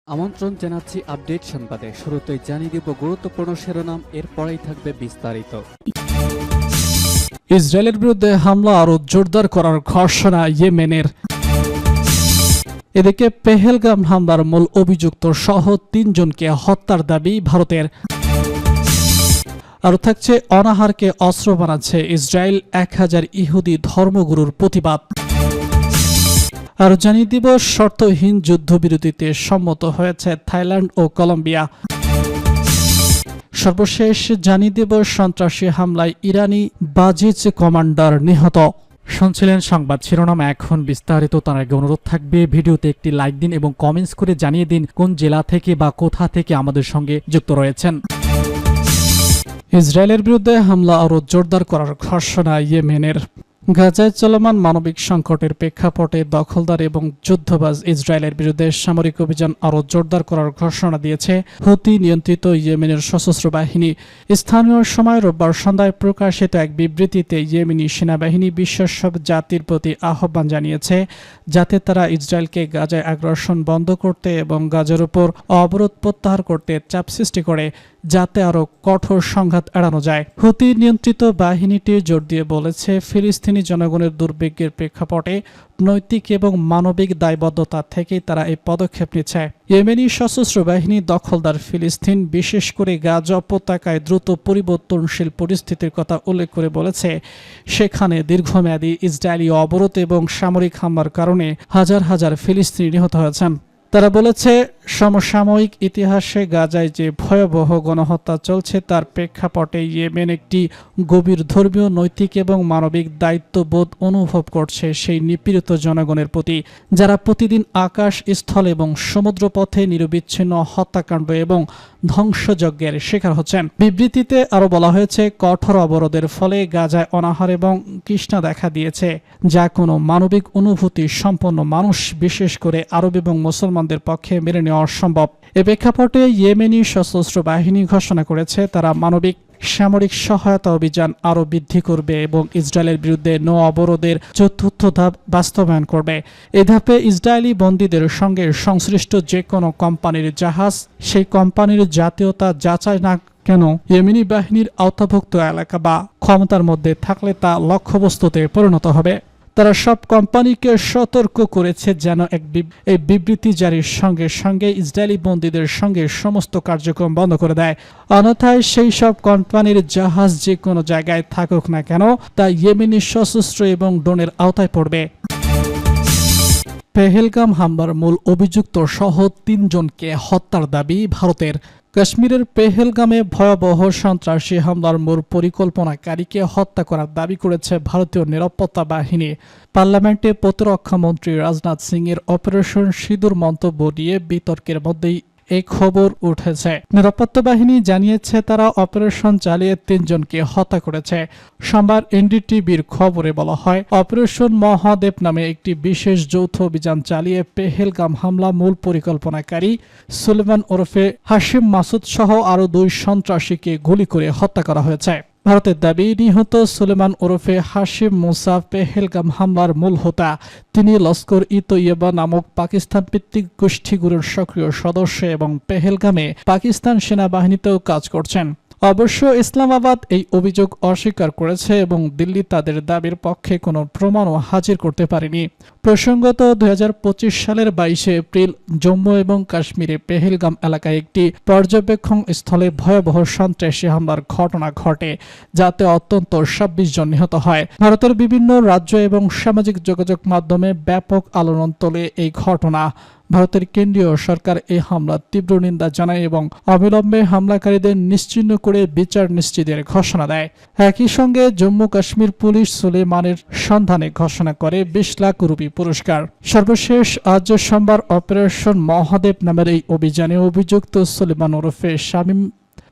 আমন্ত্রণ জানাচ্ছি আপডেট সংবাদে। শুরুতেই জানিয়ে দিব গুরুত্বপূর্ণ শিরোনাম, এরপরেই থাকবে বিস্তারিত। ইসরায়েলের বিরুদ্ধে হামলা আরও জোরদার করার ঘোষণা ইয়েমেনের। এদিকে পেহেলগাম হামলার মূল অভিযুক্ত সহ ৩ জনকে হত্যার দাবি ভারতের। আরও থাকছে অনাহারকে অস্ত্র বানাচ্ছে ইসরায়েল, ১,০০০ ইহুদি ধর্মগুরুর প্রতিবাদ। আর জানিয়ে দিব শর্তহীন যুদ্ধবিরতিতে সম্মত হয়েছে থাইল্যান্ড ও কলম্বিয়া। সর্বশেষ জানিয়ে দেব সন্ত্রাসী হামলায় ইরানি বাজিজ কমান্ডার নিহত। শুনছিলেন সংবাদ শিরোনাম, এখন বিস্তারিত। তার আগে অনুরোধ থাকবে ভিডিওতে একটি লাইক দিন এবং কমেন্টস করে জানিয়ে দিন কোন জেলা থেকে বা কোথা থেকে আমাদের সঙ্গে যুক্ত রয়েছেন। ইসরায়েলের বিরুদ্ধে হামলা আরও জোরদার করার ঘোষণা ইয়েমেনের। গাজায় চলমান মানবিক সংকটের প্রেক্ষাপটে দখলদার এবং যুদ্ধবাজ ইসরায়েলের বিরুদ্ধে সামরিক অভিযান আরও জোরদার করার ঘোষণা দিয়েছে হুতি নিয়ন্ত্রিত ইয়েমেনের সশস্ত্র বাহিনী। স্থানীয় সময় রোববার সন্ধ্যায় প্রকাশিত এক বিবৃতিতে ইয়েমেনি সেনাবাহিনী বিশ্বের সব জাতির প্রতি আহ্বান জানিয়েছে যাতে তারা ইসরায়েলকে গাজায় আগ্রাসন বন্ধ করতে এবং গাজার উপর অবরোধ প্রত্যাহার করতে চাপ সৃষ্টি করে, যাতে আরও কঠোর সংঘাত এড়ানো যায়। হুতি নিয়ন্ত্রিত বাহিনীটি জোর দিয়ে বলেছে, ফিলিস্তিনি জনগণের দুর্ভিক্ষের প্রেক্ষাপটে নৈতিক এবং মানবিক দায়বদ্ধতা থেকেই তারা এই পদক্ষেপ নিচ্ছে। ইয়েমেনি সশস্ত্র বাহিনী দখলদার ফিলিস্তিন, বিশেষ করে গাজা উপত্যকায় দ্রুত পরিবর্তনশীল পরিস্থিতির কথা উল্লেখ করে বলেছে, সেখানে দীর্ঘমেয়াদী ইসরায়েলি অবরোধ এবং সামরিক হামলার কারণে হাজার হাজার ফিলিস্তিনি নিহত হয়েছেন। তারা বলেছে, সমসাময়িক ইতিহাসে গাজায় যে ভয়াবহ গণহত্যা চলছে তার প্রেক্ষাপটে ইয়েমেন একটি গভীর ধর্মীয়, নৈতিক এবং মানবিক দায়িত্ববোধ অনুভব করছে সেই নিপীড়িত জনগণের প্রতি, যারা প্রতিদিন আকাশ, স্থল এবং সমুদ্রপথে নিরবিচ্ছিন্ন হত্যাকাণ্ড এবং ধ্বংসযজ্ঞের শিকার হচ্ছেন। বিবৃতিতে আরও বলা হয়েছে, কঠোর অবরোধের ফলে গাজায় অনাহার এবং তৃষ্ণা দেখা দিয়েছে, যা কোনো মানবিক অনুভূতি সম্পন্ন মানুষ, বিশেষ করে আরব এবং মুসলমানদের পক্ষে মেনে নেওয়া অসম্ভব। এ প্রেক্ষাপটে ইয়েমেনি সশস্ত্র বাহিনী ঘোষণা করেছে তারা মানবিক সামরিক সহায়তা অভিযান আরও বৃদ্ধি করবে এবং ইসরায়েলের বিরুদ্ধে নো অবরোধের চতুর্থ ধাপ বাস্তবায়ন করবে। এ ধাপে ইসরায়েলি বন্দীদের সঙ্গে সংশ্লিষ্ট যে কোনো কোম্পানির জাহাজ, সেই কোম্পানির জাতীয়তা যাচাই না কেন ইয়েমেনি বাহিনীর আওতাভুক্ত এলাকা বা ক্ষমতার মধ্যে থাকলে তা লক্ষ্যবস্তুতে পরিণত হবে। তারা সব কোম্পানিকে সতর্ক করেছে যেন এই বিবৃতি জারির সঙ্গে সঙ্গে ইসরায়েলি বন্দীদের সঙ্গে সমস্ত কার্যক্রম বন্ধ করে দেয়, অন্যথায় সেই সব কোম্পানির জাহাজ যে কোনো জায়গায় থাকুক না কেন তা ইয়েমেনি সশস্ত্র এবং ড্রোনের আওতায় পড়বে। পেহেলগাম হামলার মূল অভিযুক্ত সহ ৩ জনকে হত্যার দাবি ভারতের। কাশ্মীরের পেহেলগামে ভয়াবহ সন্ত্রাসী হামলার মূল পরিকল্পনাকারীকে হত্যা করার দাবি করেছে ভারতীয় নিরাপত্তা বাহিনী। পার্লামেন্টে প্রতিরক্ষা মন্ত্রী রাজনাথ সিং এর অপারেশন সিঁদুর মন্তব্য নিয়ে বিতর্কের মধ্যেই এই খবর উঠেছে। নিরাপত্তা বাহিনী জানিয়েছে তারা অপারেশন চালিয়ে ৩ জনকে হত্যা করেছে। সোমবার এনডিটিভির খবরে বলা হয়, অপারেশন মহাদেব নামে একটি বিশেষ যৌথ অভিযান চালিয়ে পেহেলগাম হামলা মূল পরিকল্পনাকারী সুলেমান ওরফে হাশিম মাসুদ সহ আরও ২ সন্ত্রাসীকে গুলি করে হত্যা করা হয়েছে। ভারতের দাবি, নিহত সুলেমান ওরফে হাশিম মুসা পেহেলগাম হামলার মূল হোতা। তিনি লস্কর ই তৈয়বা নামক পাকিস্তান ভিত্তিক গোষ্ঠীগুলোর সক্রিয় সদস্য এবং পেহেলগামে পাকিস্তান সেনাবাহিনীতেও কাজ করছেন। অবশ্য ইসলামাবাদ এই অভিযোগ অস্বীকার করেছে এবং দিল্লি তাদের দাবির পক্ষে কোনো প্রমাণও হাজির করতে পারেনি। প্রসঙ্গত ২০২৫ সালের ২২শে এপ্রিল জম্মু এবং কাশ্মীরে পেহেলগাম এলাকায় একটি পর্যবেক্ষণ স্থলে ভয়াবহ সন্ত্রাসী হামলার ঘটনা ঘটে, যাতে অন্তত ২৬ জন নিহত হয়। ভারতের বিভিন্ন রাজ্য এবং সামাজিক যোগাযোগ মাধ্যমে ব্যাপক আলোড়ন তোলে এই ঘটনা। ভারতের কেন্দ্রীয় সরকার এই হামলার তীব্র নিন্দা জানায় এবং অবিলম্বে হামলাকারীদের নিশ্চিহ্ন করে বিচার নিশ্চিতের ঘোষণা দেয়। একই সঙ্গে জম্মু কাশ্মীর পুলিশ সুলেমানের সন্ধানে ঘোষণা করে ২০ লাখ রুপি পুরস্কার। সর্বশেষ আজ সোমবার অপারেশন মহাদেব নামের এই অভিযানে অভিযুক্ত সুলেমান ওরফে শামীম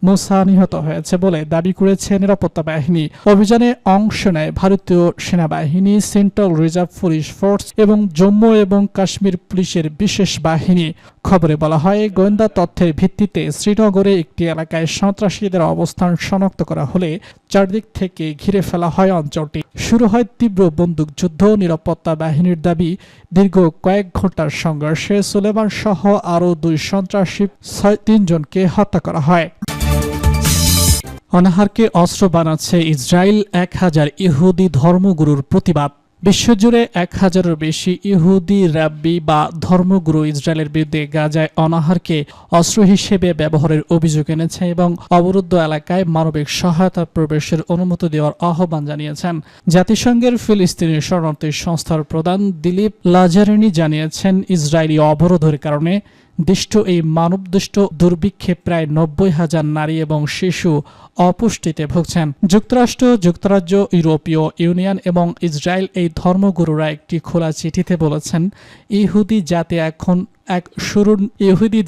মুসা নিহত হয়েছে বলে দাবি করেছে নিরাপত্তা বাহিনী। অভিযানে অংশ নেয় ভারতীয় সেনাবাহিনী, সেন্ট্রাল রিজার্ভ পুলিশ ফোর্স এবং জম্মু এবং কাশ্মীর পুলিশের বিশেষ বাহিনী। খবরে বলা হয়, গোয়েন্দা তথ্যের ভিত্তিতে শ্রীনগরে একটি এলাকায় সন্ত্রাসীদের অবস্থান শনাক্ত করা হলে চারদিক থেকে ঘিরে ফেলা হয় অঞ্চলটি। শুরু হয় তীব্র বন্দুকযুদ্ধ। নিরাপত্তা বাহিনীর দাবি, দীর্ঘ কয়েক ঘন্টার সংঘর্ষে সুলেমান সহ আরও 2 সন্ত্রাসী 3 জনকে হত্যা করা হয়। অনাহারকে অস্ত্র বানাচ্ছে ইসরায়েল, 1000 ইহুদি ধর্মগুরুর প্রতিবাদ। বিশ্বজুড়ে 1000-এরও বেশি ইহুদি রাব্বি বা ধর্মগুরু ইসরায়েলের বিরুদ্ধে গাজায় অনাহারকে অস্ত্র হিসেবে ব্যবহারের অভিযোগ এনেছে এবং অবরুদ্ধ এলাকায় মানবিক সহায়তা প্রবেশের অনুমতি দেওয়ার আহ্বান জানিয়েছেন। জাতিসংঘের ফিলিস্তিনি শরণার্থী সংস্থার প্রধান দিলীপ লাজারিনি জানিয়েছেন, ইসরায়েলি অবরোধের কারণে দিষ্ট এই মানবদুষ্ট দুর্ভিক্ষে প্রায় 90,000 নারী এবং শিশু অপুষ্টিতে ভুগছেন। যুক্তরাষ্ট্র, যুক্তরাজ্য, ইউরোপীয় ইউনিয়ন এবং ইসরায়েল এই ধর্মগুরুরা একটি খোলা চিঠিতে বলেছেন, ইহুদি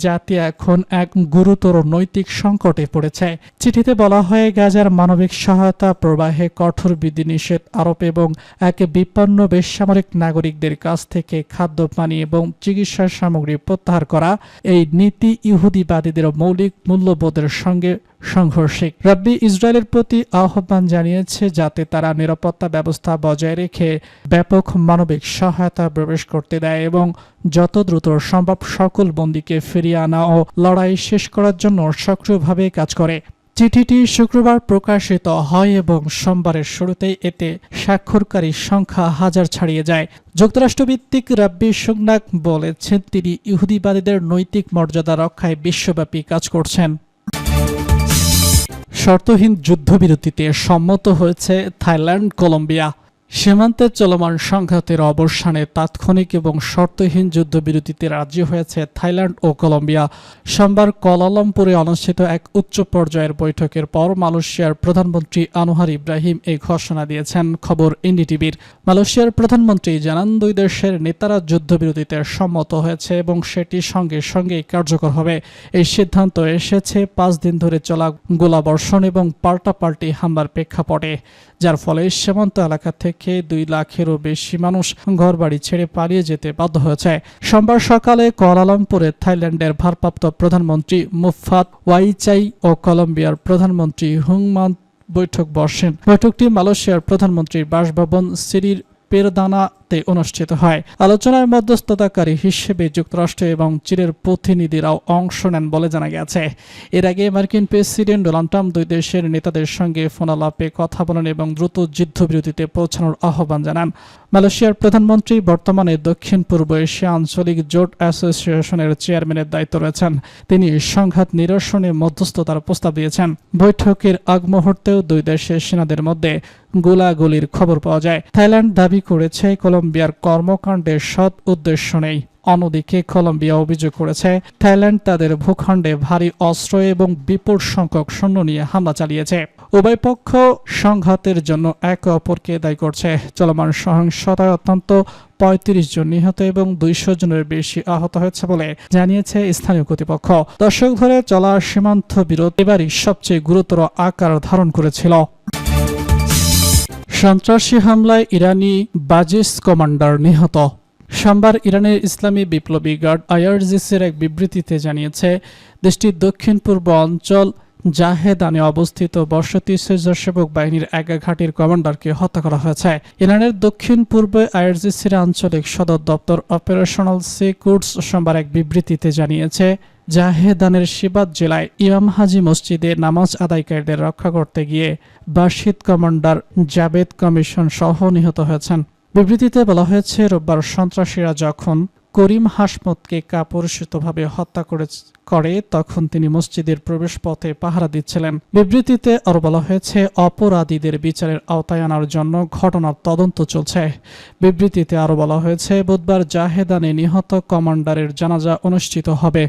জাতি এখন এক গুরুতর নৈতিক সংকটে পড়েছে। চিঠিতে বলা হয়, গাজার মানবিক সহায়তা প্রবাহে কঠোর বিধিনিষেধ আরোপ এবং এক বিপন্ন বেসামরিক নাগরিকদের কাছ থেকে খাদ্য, পানি এবং চিকিৎসা সামগ্রী প্রত্যাহার করা এই নীতি ইহুদিবাদীদের মৌলিক মূল্যবোধের সঙ্গে সংঘর্ষিক। রাব্বি ইসরায়েলের প্রতি আহ্বান জানিয়েছে যাতে তারা নিরাপত্তা ব্যবস্থা বজায় রেখে ব্যাপক মানবিক সহায়তা প্রবেশ করতে দেয় এবং যত দ্রুত সম্ভব সকল বন্দীকে ফিরিয়ে আনা ও লড়াই শেষ করার জন্য সক্রিয়ভাবে কাজ করে। চিঠিটি শুক্রবার প্রকাশিত হয় এবং সোমবারের শুরুতেই এতে স্বাক্ষরকারীর সংখ্যা 1000 ছাড়িয়ে যায়। যুক্তরাষ্ট্রভিত্তিক রাব্বি সুগনাক বলেছেন, তিনি ইহুদিবাদীদের নৈতিক মর্যাদা রক্ষায় বিশ্বব্যাপী কাজ করছেন। শর্তহীন যুদ্ধবিরতিতে সম্মত হয়েছে থাইল্যান্ড, কলম্বিয়া। সীমান্তে চলমান সংঘাতের অবসানে তাৎক্ষণিক এবং শর্তহীন যুদ্ধবিরতিতে রাজি হয়েছে থাইল্যান্ড ও কলম্বিয়া। সোমবার কুয়ালালামপুরে অনুষ্ঠিত এক উচ্চ পর্যায়ের বৈঠকের পর মালয়েশিয়ার প্রধানমন্ত্রী আনোয়ার ইব্রাহিম এই ঘোষণা দিয়েছেন। খবর এনডিটিভির। মালয়েশিয়ার প্রধানমন্ত্রী জানান, 2 দেশের নেতারা যুদ্ধবিরতিতে সম্মত হয়েছে এবং সেটি সঙ্গে সঙ্গেই কার্যকর হবে। এই সিদ্ধান্ত এসেছে 5 দিন ধরে চলা গোলাবর্ষণ এবং পাল্টাপাল্টি হামলার প্রেক্ষাপটে, যার ফলে সীমান্ত এলাকা থেকে 2 লাখেরও বেশি মানুষ ঘরবাড়ি ছেড়ে পালিয়ে যেতে বাধ্য হয়েছে। সোমবার সকালে কুয়ালালামপুরে থাইল্যান্ডের ভারপ্রাপ্ত প্রধানমন্ত্রী মুফাত ওয়াইচাই ও কলম্বিয়ার প্রধানমন্ত্রী হুংমান বৈঠক বসেন। বৈঠকটি মালয়েশিয়ার প্রধানমন্ত্রীর বাসভবন সিরির পেরদানাতে অনুষ্ঠিত হয়। আলোচনায় মধ্যস্থতাকারী হিসেবে যুক্তরাষ্ট্র এবং চীনের প্রতিনিধিরাও অংশ নেন বলে জানা গেছে। এর আগে মার্কিন প্রেসিডেন্ট ডোনাল্ড ট্রাম্প 2 দেশের নেতাদের সঙ্গে ফোনালাপে কথা বলেন এবং দ্রুত যুদ্ধবিরতিতে পৌঁছানোর আহ্বান জানান। মালয়েশিয়ার প্রধানমন্ত্রী বর্তমানে দক্ষিণ পূর্ব এশিয়া আঞ্চলিক জোট অ্যাসোসিয়েশনের চেয়ারম্যানের দায়িত্ব রয়েছেন। তিনি সংঘাত নিরসনে মধ্যস্থতার প্রস্তাব দিয়েছেন। বৈঠকের আগ মুহূর্তেও 2 দেশের সেনাদের মধ্যে গোলাগুলির খবর পাওয়া যায়। থাইল্যান্ড দাবি করেছে কলম্বিয়ার কর্মকাণ্ডের সৎ উদ্দেশ্য নেই। অন্যদিকে কলম্বিয়া অভিযোগ করেছে থাইল্যান্ড তাদের ভূখণ্ডে ভারী অস্ত্র এবং বিপুল সংখ্যক সৈন্য নিয়ে হামলা চালিয়েছে। উভয় পক্ষ সংঘাতের জন্য একে অপরকে দায়ী করছে। চলমান সহিংসতায় অত্যন্ত 35 জন নিহত এবং 200 জনের বেশি আহত হয়েছে বলে জানিয়েছে স্থানীয় কর্তৃপক্ষ। দশক ধরে চলা সীমান্ত বিরোধ এবারই সবচেয়ে গুরুতর আকার ধারণ করেছিল। সন্ত্রাসী হামলায় ইরানি বাজিস কমান্ডার নিহত। সোমবার ইরানের ইসলামী বিপ্লবী গার্ড আইআরজিসির এক বিবৃতিতে জানিয়েছে, দেশটির দক্ষিণ পূর্ব অঞ্চল জাহেদানে অবস্থিত বসতি স্বেচ্ছাসেবক বাহিনীর এক ঘাঁটির কমান্ডারকে হত্যা করা হয়েছে। ইরানের দক্ষিণ পূর্বে আইআরজিসির আঞ্চলিক সদর দপ্তর অপারেশনাল সি কুডস সোমবার এক বিবৃতিতে জানিয়েছে, জাহেদানের শিবাত জেলায় ইমাম হাজি মসজিদে নামাজ আদায়কারীদের রক্ষা করতে গিয়ে বাশিদ কমান্ডার জাবেদ কমিশন সহ নিহত হয়েছেন। বিবৃতিতে বলা হয়েছে, রোববার সন্ত্রাসীরা যখন করিম হাসমতকে কাপুরুষিতভাবে হত্যা করে তখন তিনি মসজিদের প্রবেশ পথে পাহারা দিচ্ছিলেন। বিবৃতিতে আরও বলা হয়েছে, অপরাধীদের বিচারের আওতায় আনার জন্য ঘটনার তদন্ত চলছে। বিবৃতিতে আরও বলা হয়েছে, বুধবার জাহেদানে নিহত কমান্ডারের জানাজা অনুষ্ঠিত হবে।